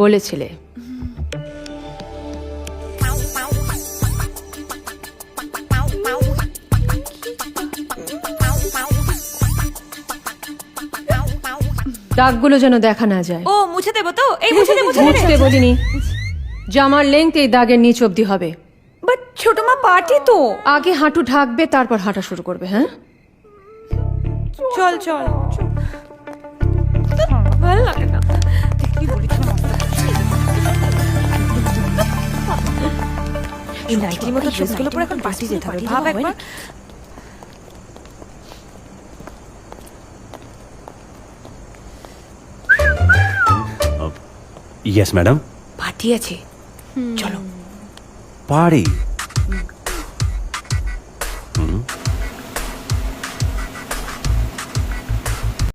বলেছিলে দাগগুলো যেন দেখা না যায়। ও মুছে দেবো তো? এই মুছে দে, মুছে দে। মুছতে বলিনি, জামার লেংথ এই দাগের নিচ অব্দি হবে। বাট ছোট মা পার্টি তো। আগে হাঁটু ঢাকবে, তারপর হাঁটা শুরু করবে। হ্যাঁ, চল চল। ভালো লাগে না। কি বলি এই নাইটির মতো ড্রেসগুলো পরে এখন পার্টি যেতে হবে। ভাব একবার। Yes madam. পার্টি আছে, চলো। পারি